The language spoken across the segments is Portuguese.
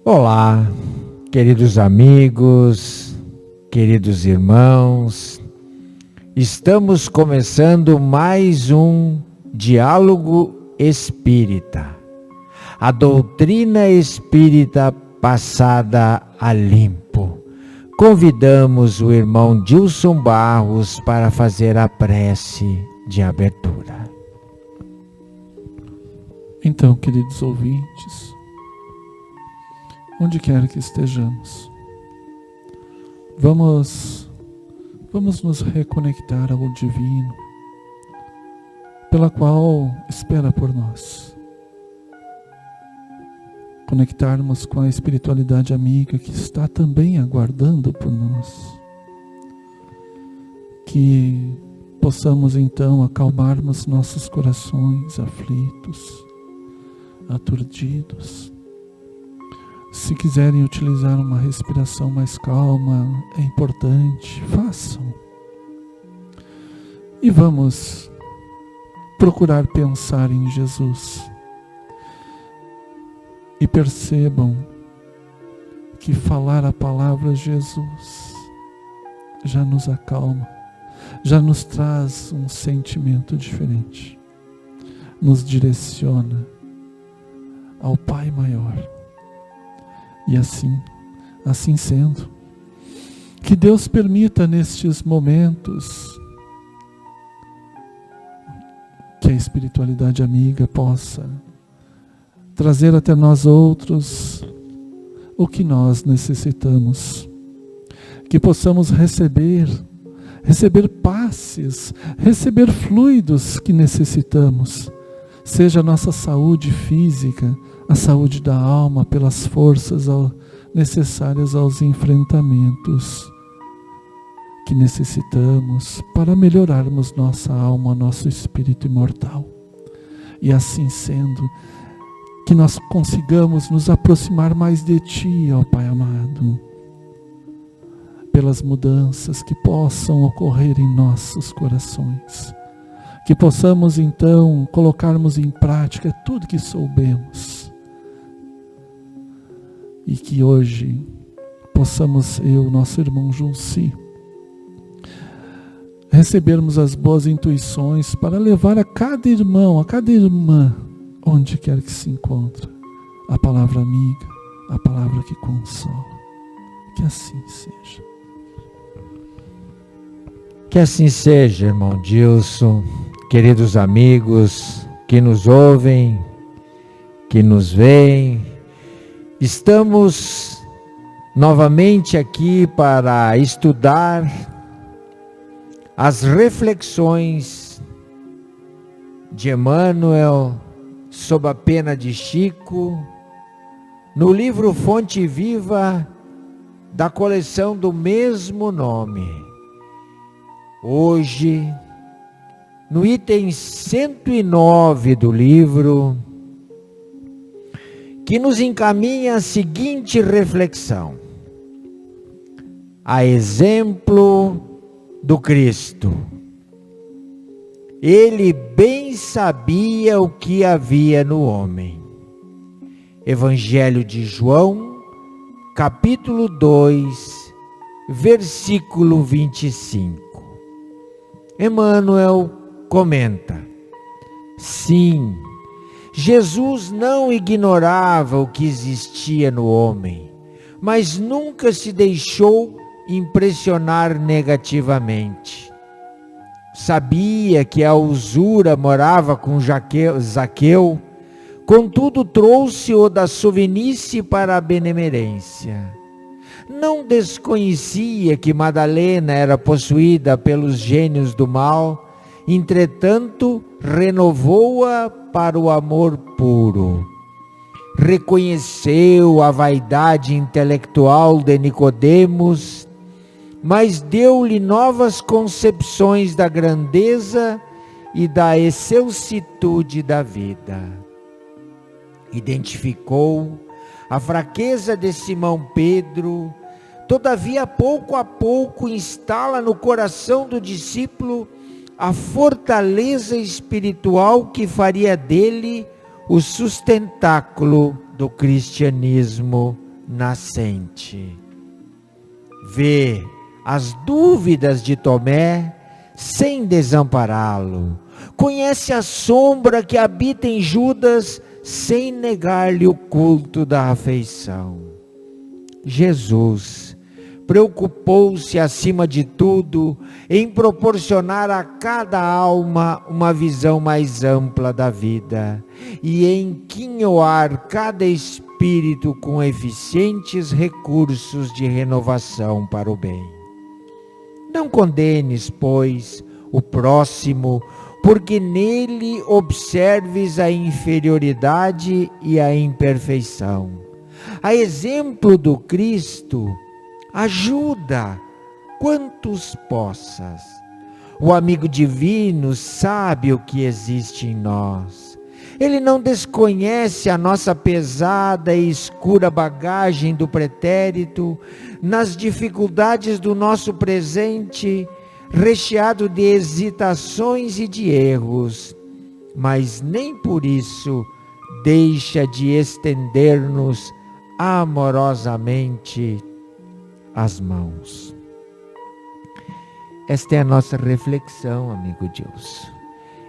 Olá, queridos amigos, queridos irmãos, estamos começando mais um Diálogo Espírita, a doutrina espírita passada a limpo. Convidamos o irmão Dilson Barros para fazer a prece de abertura. Então, queridos ouvintes, onde quer que estejamos, vamos nos reconectar ao Divino, pela qual espera por nós. Conectarmos com a espiritualidade amiga que está também aguardando por nós. Que possamos então acalmarmos nossos corações aflitos, aturdidos. Se quiserem utilizar uma respiração mais calma, é importante, façam. E vamos procurar pensar em Jesus. E percebam que falar a palavra Jesus já nos acalma, já nos traz um sentimento diferente, nos direciona ao Pai Maior. E assim sendo, que Deus permita nestes momentos que a espiritualidade amiga possa trazer até nós outros o que nós necessitamos. Que possamos receber passes, receber fluidos que necessitamos. Seja a nossa saúde física, a saúde da alma, pelas forças necessárias aos enfrentamentos que necessitamos para melhorarmos nossa alma, nosso espírito imortal. E assim sendo, que nós consigamos nos aproximar mais de Ti, ó Pai amado, pelas mudanças que possam ocorrer em nossos corações. Que possamos então colocarmos em prática tudo que soubemos. E que hoje possamos nosso irmão Junci, recebermos as boas intuições para levar a cada irmão, a cada irmã, onde quer que se encontre, a palavra amiga, a palavra que consola. Que assim seja. Que assim seja, irmão Dilson, queridos amigos que nos ouvem, que nos veem. Estamos novamente aqui para estudar as reflexões de Emmanuel sob a pena de Chico, no livro Fonte Viva da coleção do mesmo nome. Hoje, no item 109 do livro, que nos encaminha a seguinte reflexão: a exemplo do Cristo. Ele bem sabia o que havia no homem. Evangelho de João, capítulo 2, versículo 25. Emmanuel comenta: sim, Jesus não ignorava o que existia no homem, mas nunca se deixou impressionar negativamente. Sabia que a usura morava com Zaqueu, contudo trouxe-o da sovinice para a benemerência. Não desconhecia que Madalena era possuída pelos gênios do mal, entretanto renovou-a para o amor puro. Reconheceu a vaidade intelectual de Nicodemos, mas deu-lhe novas concepções da grandeza e da excelsitude da vida. Identificou a fraqueza de Simão Pedro, todavia pouco a pouco instala no coração do discípulo a fortaleza espiritual que faria dele o sustentáculo do cristianismo nascente. Vê as dúvidas de Tomé sem desampará-lo. Conhece a sombra que habita em Judas sem negar-lhe o culto da afeição. Jesus preocupou-se acima de tudo em proporcionar a cada alma uma visão mais ampla da vida e em quinhoar cada espírito com eficientes recursos de renovação para o bem. Não condenes, pois, o próximo, porque nele observes a inferioridade e a imperfeição. A exemplo do Cristo, ajuda quantos possas. O amigo divino sabe o que existe em nós. Ele não desconhece a nossa pesada e escura bagagem do pretérito, nas dificuldades do nosso presente, recheado de hesitações e de erros, mas nem por isso deixa de estender-nos amorosamente as mãos. Esta é a nossa reflexão, amigo Deus.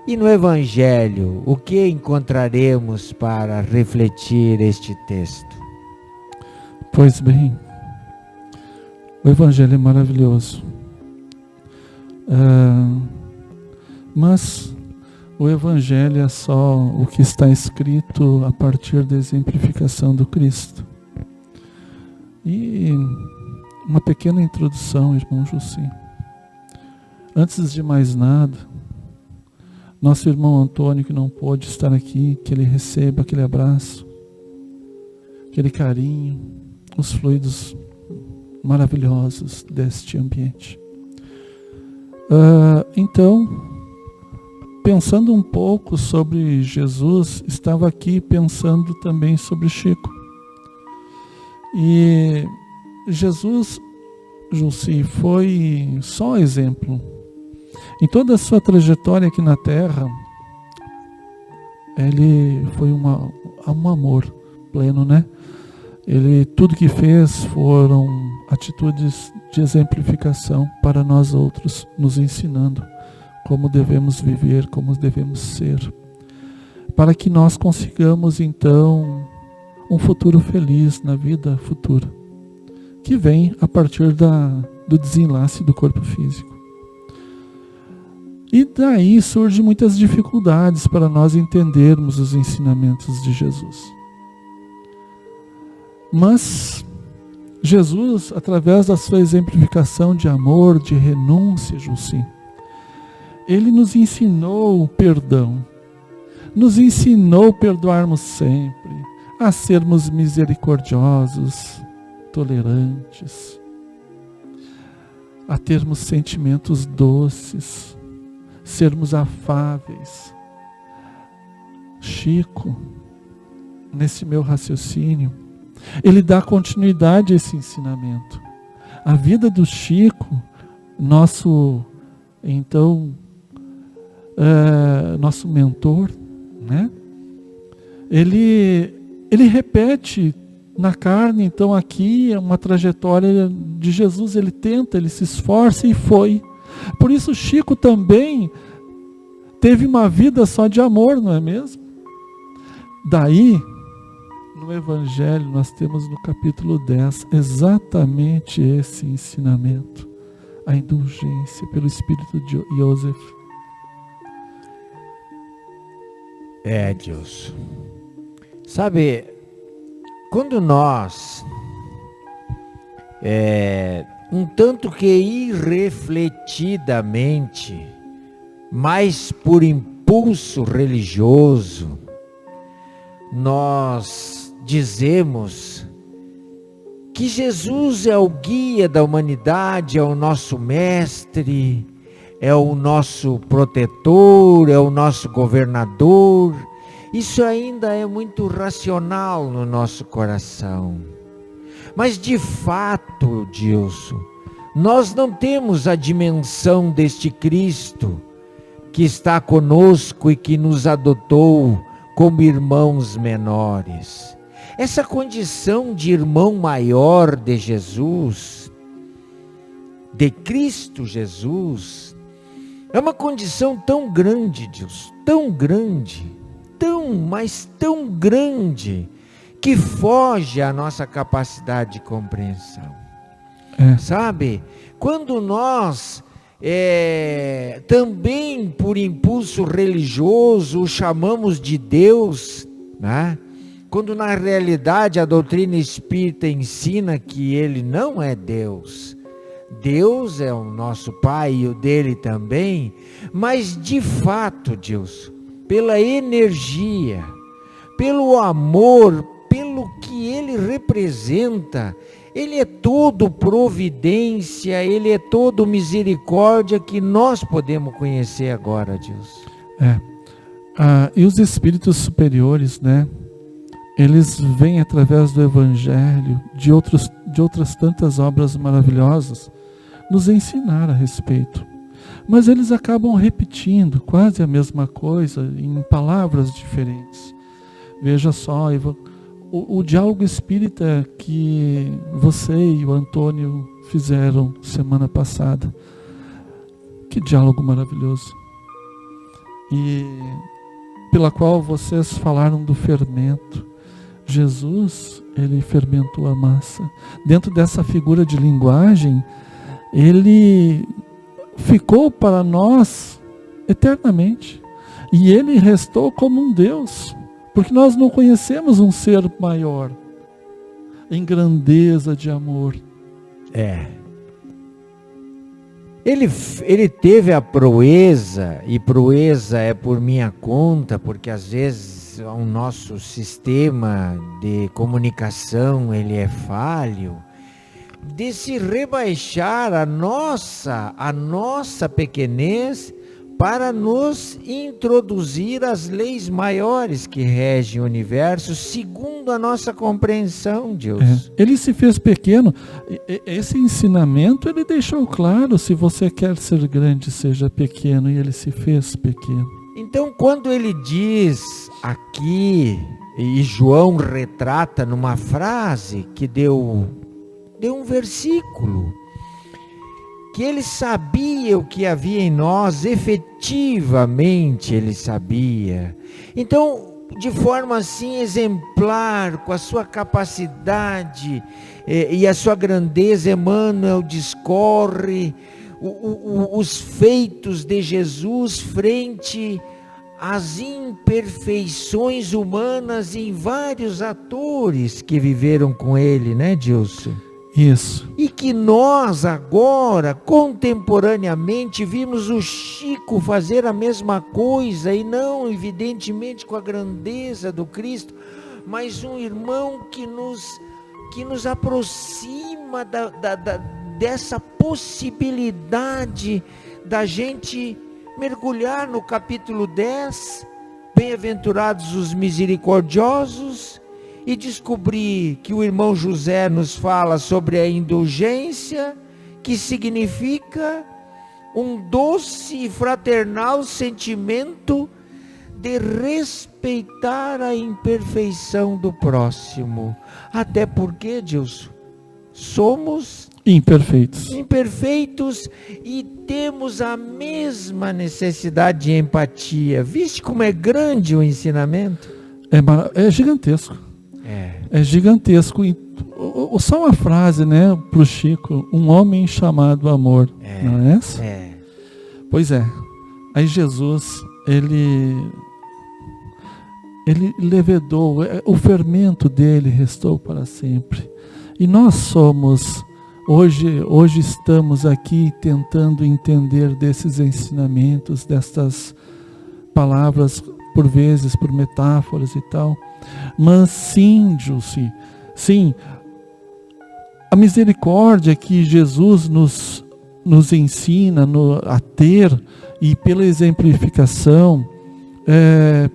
E no Evangelho, o que encontraremos para refletir este texto? Pois bem, o Evangelho é maravilhoso. Mas o Evangelho é só o que está escrito a partir da exemplificação do Cristo. E uma pequena introdução, irmão Jussi. Antes de mais nada, nosso irmão Antônio, que não pôde estar aqui, que ele receba aquele abraço, aquele carinho, os fluidos maravilhosos deste ambiente. Então, pensando um pouco sobre Jesus, estava aqui pensando também sobre Chico. E Jesus, Jussi, foi só exemplo. Em toda a sua trajetória aqui na Terra, ele foi um amor pleno, né? Tudo que fez foram atitudes de exemplificação para nós outros, nos ensinando como devemos viver, como devemos ser, para que nós consigamos então um futuro feliz na vida futura, que vem a partir do desenlace do corpo físico. E daí surgem muitas dificuldades para nós entendermos os ensinamentos de Jesus. Mas Jesus, através da sua exemplificação de amor, de renúncia, Jussi, ele nos ensinou o perdão, nos ensinou a perdoarmos sempre, a sermos misericordiosos, tolerantes, a termos sentimentos doces, sermos afáveis. Chico, nesse meu raciocínio, ele dá continuidade a esse ensinamento. A vida do Chico, nosso mentor, né? Ele repete na carne, então aqui é uma trajetória de Jesus, ele tenta, ele se esforça e foi. Por isso Chico também teve uma vida só de amor, não é mesmo? Daí, no Evangelho, nós temos no capítulo 10 exatamente esse ensinamento, a indulgência pelo Espírito de Joseph. Deus. Sabe, quando nós, um tanto que irrefletidamente, mas por impulso religioso, nós dizemos que Jesus é o guia da humanidade, é o nosso mestre, é o nosso protetor, é o nosso governador. Isso ainda é muito racional no nosso coração. Mas de fato, Dilson, nós não temos a dimensão deste Cristo que está conosco e que nos adotou como irmãos menores. Essa condição de irmão maior de Jesus, de Cristo Jesus, é uma condição tão grande, Deus, tão grande, mas tão grande, que foge à nossa capacidade de compreensão. Sabe? Quando nós, também por impulso religioso, o chamamos de Deus, né? Quando na realidade a doutrina espírita ensina que ele não é Deus. Deus é o nosso Pai e o dele também, mas de fato, Deus, pela energia, pelo amor, pelo que ele representa, ele é todo providência, ele é todo misericórdia que nós podemos conhecer agora, Deus. E os espíritos superiores, né? Eles vêm através do Evangelho, de outras tantas obras maravilhosas, nos ensinar a respeito. Mas eles acabam repetindo quase a mesma coisa em palavras diferentes. Veja só, o diálogo espírita que você e o Antônio fizeram semana passada. Que diálogo maravilhoso. E pela qual vocês falaram do fermento. Jesus, ele fermentou a massa. Dentro dessa figura de linguagem, ele ficou para nós eternamente. E ele restou como um Deus. Porque nós não conhecemos um ser maior, em grandeza de amor. Ele teve a proeza, e proeza é por minha conta, porque às vezes o nosso sistema de comunicação ele é falho, de se rebaixar a nossa pequenez para nos introduzir as leis maiores que regem o universo, segundo a nossa compreensão, Deus. Ele se fez pequeno. Esse ensinamento ele deixou claro: se você quer ser grande, seja pequeno, e ele se fez pequeno. Então, quando ele diz aqui, e João retrata numa frase que deu um versículo, que ele sabia o que havia em nós, efetivamente ele sabia. Então, de forma assim exemplar, com a sua capacidade e a sua grandeza, Emmanuel discorre os feitos de Jesus frente às imperfeições humanas em vários atores que viveram com ele, né, Dilson? Isso. E que nós agora, contemporaneamente, vimos o Chico fazer a mesma coisa, e não evidentemente com a grandeza do Cristo, mas um irmão que nos aproxima dessa possibilidade da gente mergulhar no capítulo 10, bem-aventurados os misericordiosos, e descobrir que o irmão José nos fala sobre a indulgência, que significa um doce e fraternal sentimento de respeitar a imperfeição do próximo. Até porque, Dilson, somos imperfeitos e temos a mesma necessidade de empatia. Viste como é grande o ensinamento? É gigantesco. É gigantesco. Só uma frase, né, para o Chico: um homem chamado amor. Não é essa? Pois é. Aí Jesus, ele levedou, o fermento dele restou para sempre. E nós somos, hoje estamos aqui tentando entender desses ensinamentos, destas palavras, por vezes, por metáforas e tal. Mas sim, Júlcio, sim, a misericórdia que Jesus nos ensina a ter, e pela exemplificação,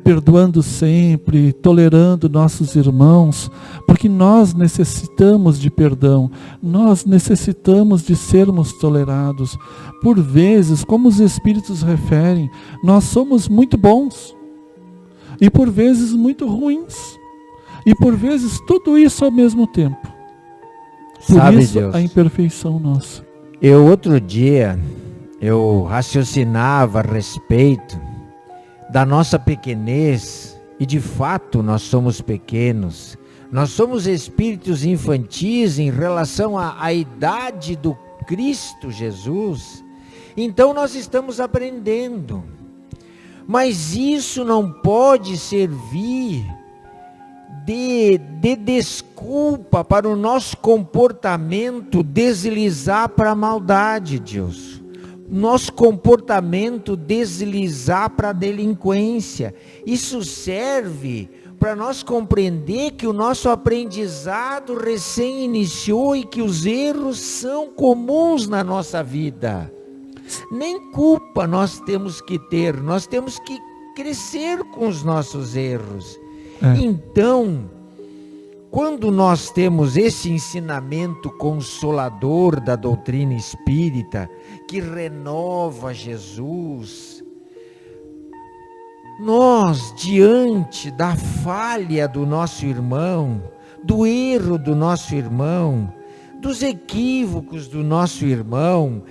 perdoando sempre, tolerando nossos irmãos, porque nós necessitamos de perdão, nós necessitamos de sermos tolerados. Por vezes, como os Espíritos referem, nós somos muito bons, e por vezes muito ruins. E por vezes tudo isso ao mesmo tempo. Por Sabe, isso Deus, a imperfeição nossa. outro dia, eu raciocinava a respeito da nossa pequenez, e de fato nós somos pequenos. Nós somos espíritos infantis em relação à idade do Cristo Jesus. Então nós estamos aprendendo. Mas isso não pode servir de desculpa para o nosso comportamento deslizar para a maldade, Deus. Nosso comportamento deslizar para a delinquência. Isso serve para nós compreender que o nosso aprendizado recém iniciou e que os erros são comuns na nossa vida. Nem culpa nós temos que ter, nós temos que crescer com os nossos erros. Então, quando nós temos esse ensinamento consolador da doutrina espírita, que renova Jesus, nós, diante da falha do nosso irmão, do erro do nosso irmão, dos equívocos do nosso irmão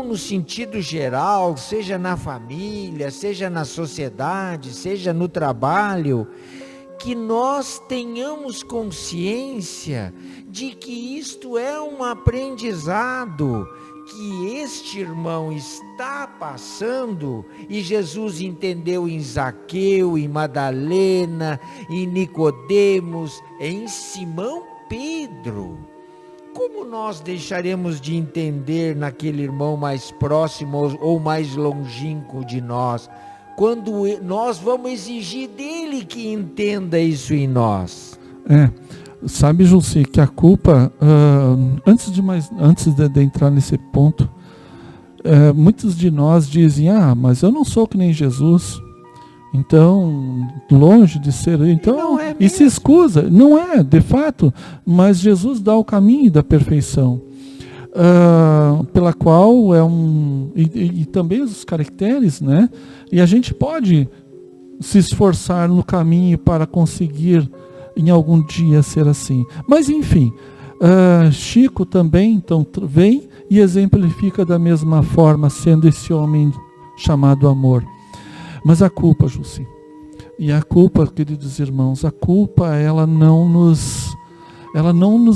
no sentido geral, seja na família, seja na sociedade, seja no trabalho, que nós tenhamos consciência de que isto é um aprendizado que este irmão está passando, e Jesus entendeu em Zaqueu, em Madalena, em Nicodemos, em Simão Pedro. Como nós deixaremos de entender naquele irmão mais próximo ou mais longínquo de nós, quando nós vamos exigir dele que entenda isso em nós? Sabe, Jussi, que a culpa, antes de entrar nesse ponto, muitos de nós dizem, mas eu não sou que nem Jesus, então, longe de ser, então, e se escusa. Não é, de fato, mas Jesus dá o caminho da perfeição, pela qual e também os caracteres, né? E a gente pode se esforçar no caminho para conseguir em algum dia ser assim. Mas enfim, Chico também então vem e exemplifica da mesma forma, sendo esse homem chamado amor. Mas a culpa, Jussi, e a culpa, queridos irmãos, a culpa ela não nos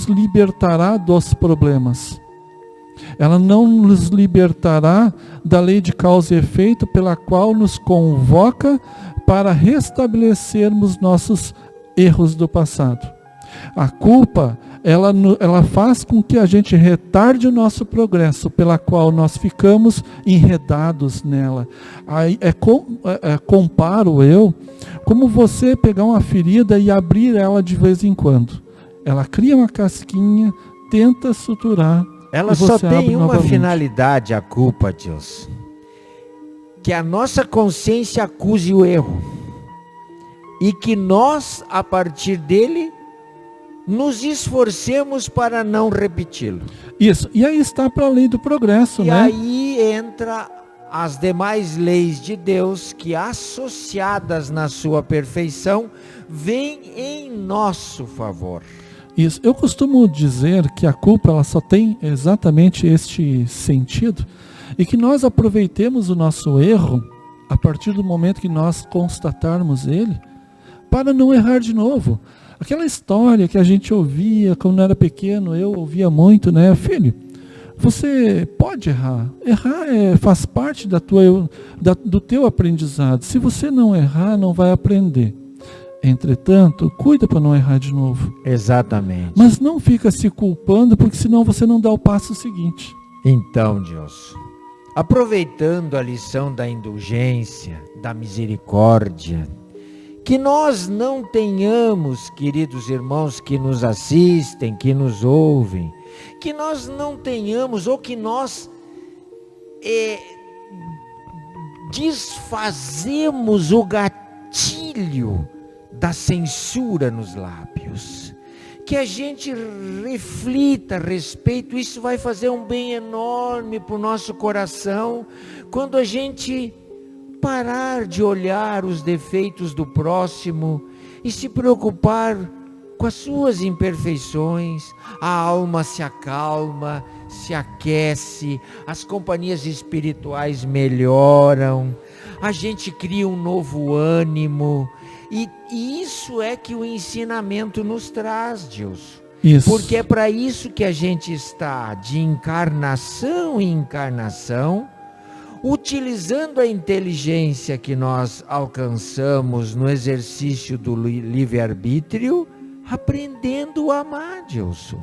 libertará dos problemas. Ela não nos libertará da lei de causa e efeito, pela qual nos convoca para restabelecermos nossos erros do passado. A culpa, ela faz com que a gente retarde o nosso progresso, pela qual nós ficamos enredados nela. Aí comparo eu, como você pegar uma ferida e abrir ela de vez em quando. Ela cria uma casquinha, tenta suturar. Ela só tem uma finalidade, a culpa, Deus. Que a nossa consciência acuse o erro. E que nós, a partir dele, nos esforcemos para não repeti-lo. Isso, e aí está para a lei do progresso, né? E aí entra as demais leis de Deus que, associadas na sua perfeição, vêm em nosso favor. Isso, eu costumo dizer que a culpa ela só tem exatamente este sentido, e que nós aproveitemos o nosso erro, a partir do momento que nós constatarmos ele, para não errar de novo. Aquela história que a gente ouvia quando era pequeno, eu ouvia muito, né? Filho, você pode errar. Errar faz parte do teu aprendizado. Se você não errar, não vai aprender. Entretanto, cuida para não errar de novo. Exatamente. Mas não fica se culpando, porque senão você não dá o passo seguinte. Então, Deus, aproveitando a lição da indulgência, da misericórdia, que nós não tenhamos, queridos irmãos que nos assistem, que nos ouvem, que nós não tenhamos, ou que nós desfazemos o gatilho da censura nos lábios. Que a gente reflita a respeito, isso vai fazer um bem enorme para o nosso coração, quando a gente parar de olhar os defeitos do próximo e se preocupar com as suas imperfeições, a alma se acalma, se aquece, as companhias espirituais melhoram, a gente cria um novo ânimo, e isso é que o ensinamento nos traz, Gilson. Isso. Porque é para isso que a gente está, de encarnação em encarnação, utilizando a inteligência que nós alcançamos no exercício do livre-arbítrio, aprendendo a amar, Gilson.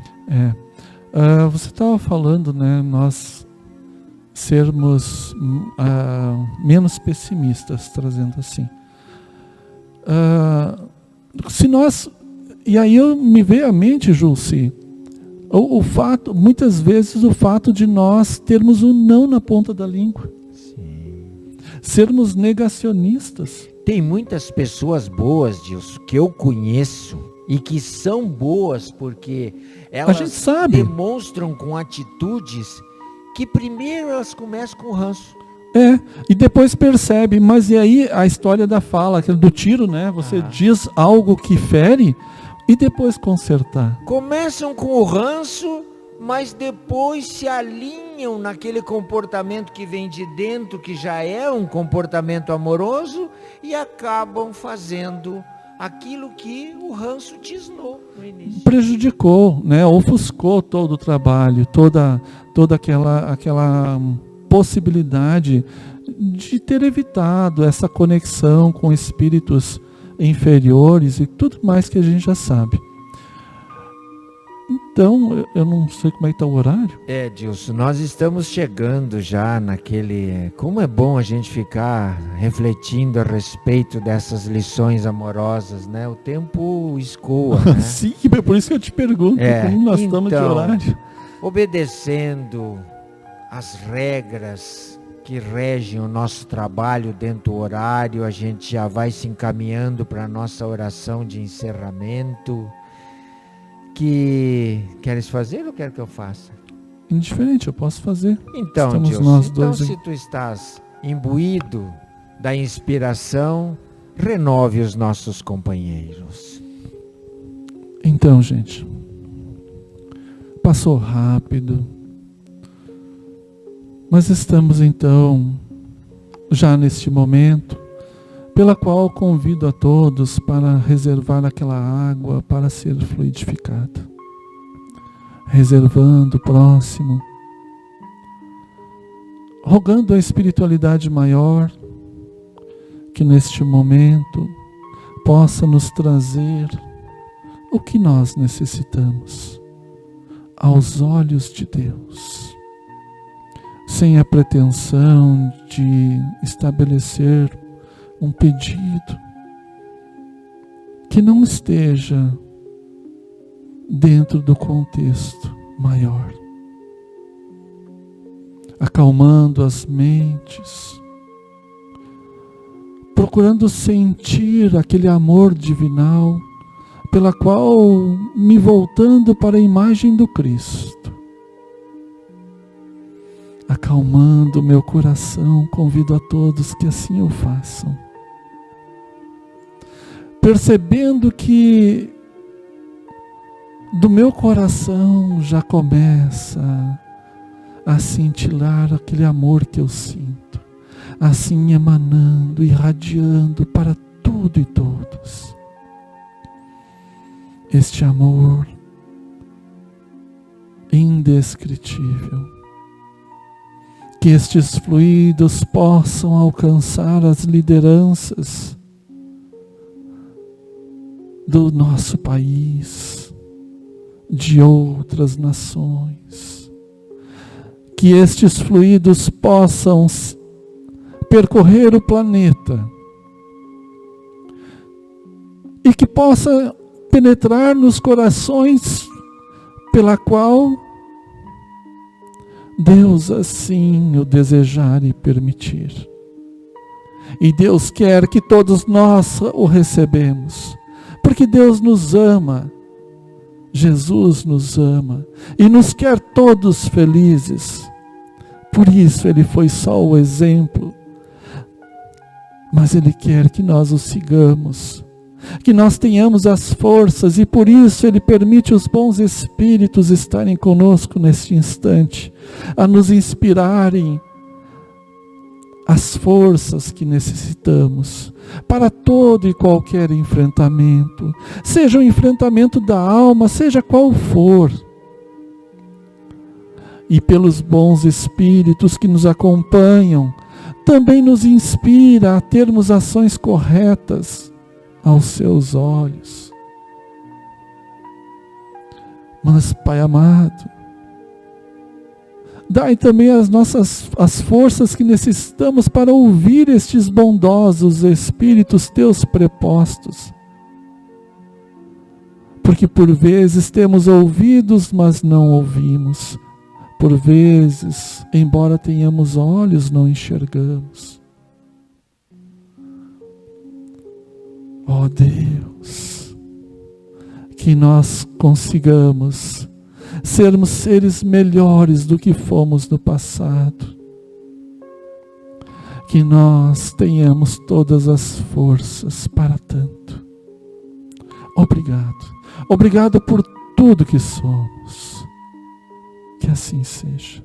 Você estava falando, né, nós sermos menos pessimistas, trazendo assim. Se nós, e aí me veio à mente, Julci, o fato, muitas vezes o fato de nós termos um não na ponta da língua. Sim. Sermos negacionistas. Tem muitas pessoas boas, Gilson, que eu conheço e que são boas porque elas a gente sabe. Demonstram com atitudes que primeiro elas começam com ranço. E depois percebe, mas e aí a história da fala, do tiro, né? Você diz algo que fere e depois consertar. Começam com o ranço, mas depois se alinham naquele comportamento que vem de dentro, que já é um comportamento amoroso, e acabam fazendo aquilo que o ranço tisnou no início. Prejudicou, né? Ofuscou todo o trabalho, toda aquela possibilidade de ter evitado essa conexão com espíritos inferiores e tudo mais que a gente já sabe. Então, eu não sei como é que está o horário. Dilson, nós estamos chegando já naquele... Como é bom a gente ficar refletindo a respeito dessas lições amorosas, né? O tempo escoa, né? Sim, é por isso que eu te pergunto, como nós estamos de horário. Obedecendo as regras que regem o nosso trabalho dentro do horário, a gente já vai se encaminhando para a nossa oração de encerramento. Que queres fazer ou quer que eu faça? Indiferente, eu posso fazer. Então, estamos Deus, nós então dois se tu estás imbuído da inspiração, renove os nossos companheiros. Então, gente, passou rápido, mas estamos então já neste momento, pela qual convido a todos para reservar aquela água para ser fluidificada. Reservando o próximo, rogando a espiritualidade maior, que neste momento possa nos trazer o que nós necessitamos, aos olhos de Deus, sem a pretensão de estabelecer um pedido que não esteja dentro do contexto maior, acalmando as mentes, procurando sentir aquele amor divinal, pela qual me voltando para a imagem do Cristo, acalmando o meu coração, convido a todos que assim o façam, percebendo que do meu coração já começa a cintilar aquele amor que eu sinto, assim emanando, irradiando para tudo e todos. Este amor indescritível. Que estes fluidos possam alcançar as lideranças do nosso país, de outras nações. Que estes fluidos possam percorrer o planeta e que possa penetrar nos corações pela qual Deus assim o desejar e permitir. E Deus quer que todos nós o recebemos, porque Deus nos ama, Jesus nos ama e nos quer todos felizes. Por isso Ele foi só o exemplo, mas Ele quer que nós o sigamos que nós tenhamos as forças, e por isso Ele permite os bons espíritos estarem conosco neste instante, a nos inspirarem as forças que necessitamos para todo e qualquer enfrentamento, seja o enfrentamento da alma, seja qual for. E pelos bons espíritos que nos acompanham, também nos inspira a termos ações corretas aos seus olhos. Mas, Pai amado, dai também as forças que necessitamos para ouvir estes bondosos Espíritos Teus prepostos. Porque por vezes temos ouvidos, mas não ouvimos. Por vezes, embora tenhamos olhos, não enxergamos. Ó Deus, que nós consigamos sermos seres melhores do que fomos no passado. Que nós tenhamos todas as forças para tanto. Obrigado. Obrigado por tudo que somos. Que assim seja.